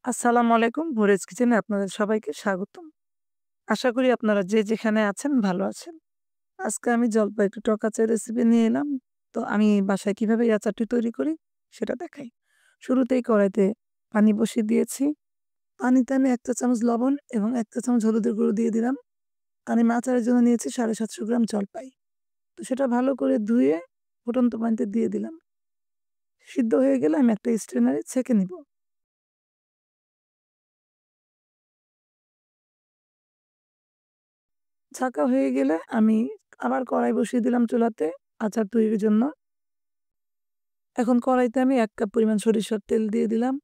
আসসালামু আলাইকুম। ভোরেজ কিচেনে আপনাদের সবাইকে স্বাগতম। আশা করি আপনারা যে যেখানে আছেন ভালো আছেন। আজকে আমি জলপাই একটু টক আচার রেসিপি নিয়ে এলাম। তো আমি বাসায় কিভাবে এই আচারটি তৈরি করি সেটা দেখাই। শুরুতেই কড়াইতে পানি বসিয়ে দিয়েছি। পানিতে আমি ১ চা চামচ লবণ এবং ১ চা চামচ হলুদের গুঁড়ো দিয়ে দিলাম। আর আমি আচারের জন্য নিয়েছি ৭৫০ গ্রাম জলপাই। তো সেটা ভালো করে ধুয়ে ফুটন্ত পানিতে দিয়ে দিলাম। সিদ্ধ হয়ে গেলে আমি একটা স্ট্রেনারে ছেঁকে নিব। ছাঁকা হয়ে গেলে আমি আবার কড়াই বসিয়ে দিলাম চুলাতে আচার তৈরির জন্য। এখন কড়াইতে আমি ১ কাপ পরিমাণ সরিষার তেল দিয়ে দিলাম।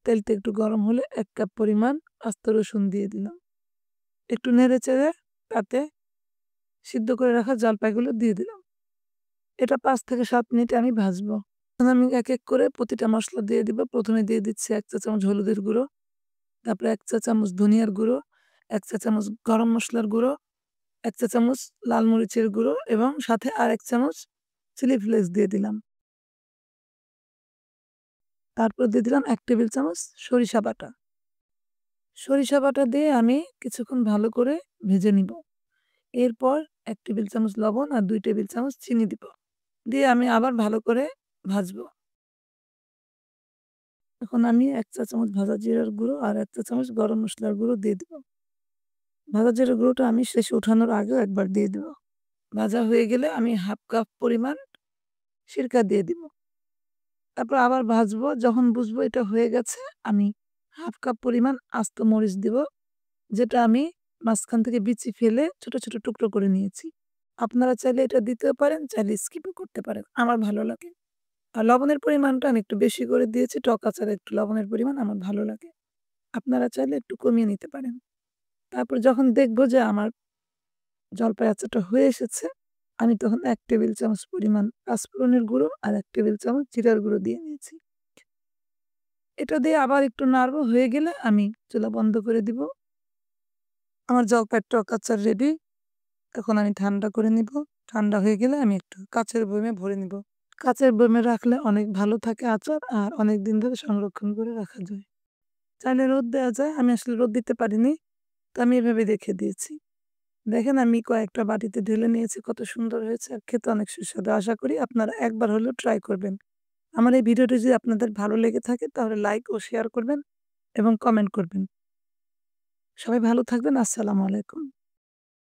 তেলটা একটু গরম হলে ১ কাপ পরিমাণ আস্ত রসুন দিয়ে দিলাম। একটু নেড়ে-চেড়ে তাতে সিদ্ধ করে রাখা জলপাইগুলো দিয়ে দিলাম। এটা ৫ থেকে ৭ মিনিট আমি ভাজবো। এখন আমি এক, এক করে প্রতিটা মসলা দিয়ে দিব। ১ম এ দিয়ে দিচ্ছি ১ চা চামচ হলুদের গুঁড়ো, তারপরে ১ চা চামচ ধনিয়ার গুঁড়ো, ১ চা চামচ গরম মসলার গুঁড়ো, ১ চা চামচ লাল মরিচের গুঁড়ো এবং সাথে আরেক চামচ চিলি ফ্লেক্স দিয়ে দিলাম। তারপর দিয়ে দিলাম ১ টেবিল চামচ সরিষা বাটা। সরিষা বাটা দিয়ে আমি কিছুক্ষণ ভালো করে ভেজে নিব। এরপর ১ টেবিল চামচ লবণ আর ২ টেবিল চামচ চিনি দিব। দিয়ে আমি আবার ভালো করে ভাজবো। এখন আমি ১ চা চামচ ভাজা জিরার গুঁড়ো আর ১ চা চামচ গরম মসলার গুঁড়ো দিয়ে দিব। ভাজা জিরার গুঁড়োটা আমি শেষে ওঠানোর আগেও একবার দিয়ে দিব। ভাজা হয়ে গেলে আমি ১/২ কাপ পরিমাণ সিরকা দিয়ে দিব। তারপর আবার ভাজবো। যখন বুঝবো এটা হয়ে গেছে, আমি ১/২ কাপ পরিমাণ আস্ত মরিচ দিব, যেটা আমি মাঝখান থেকে বিচি ফেলে ছোট, ছোট টুকরো করে নিয়েছি। আপনারা চাইলে এটা দিতেও পারেন, চাইলে স্কিপও করতে পারেন। আমার ভালো লাগে। আর লবণের পরিমাণটা আমি একটু বেশি করে দিয়েছি। টক আচারে একটু লবণের পরিমাণ আমার ভালো লাগে। আপনারা চাইলে একটু কমিয়ে নিতে পারেন। তারপর যখন দেখব যে আমার জলপাই আচারটা হয়ে এসেছে, আমি তখন ১ টেবিল চামচ পরিমাণ পাঁচফোড়নের গুঁড়ো আর ১ টেবিল চামচ জিরার গুঁড়ো দিয়ে নিয়েছি। এটা দিয়ে আবার একটু নাড়বো। হয়ে গেলে আমি চুলা বন্ধ করে দিব। আমার জলপাইয়ের টক আচার রেডি। এখন আমি ঠান্ডা করে নিব। ঠান্ডা হয়ে গেলে আমি একটু কাঁচের বয়ামে ভরে নিব। কাঁচের বয়ামে রাখলে অনেক ভালো থাকে আচার আর অনেকদিন ধরে সংরক্ষণ করে রাখা যায়। চাইলে রোদ দেওয়া যায়। আমি আসলে রোদ দিতে পারিনি। তো আমি এভাবে রেখে দিয়েছি। দেখেন আমি কয়েকটা বাটিতে ঢেলে নিয়েছি। কত সুন্দর হয়েছে আর খেতে অনেক সুস্বাদু। আশা করি আপনারা একবার হলেও ট্রাই করবেন। আমার এই ভিডিওটি যদি আপনাদের ভালো লেগে থাকে তাহলে লাইক ও শেয়ার করবেন এবং কমেন্ট করবেন। সবাই ভালো থাকবেন। আসসালামু আলাইকুম।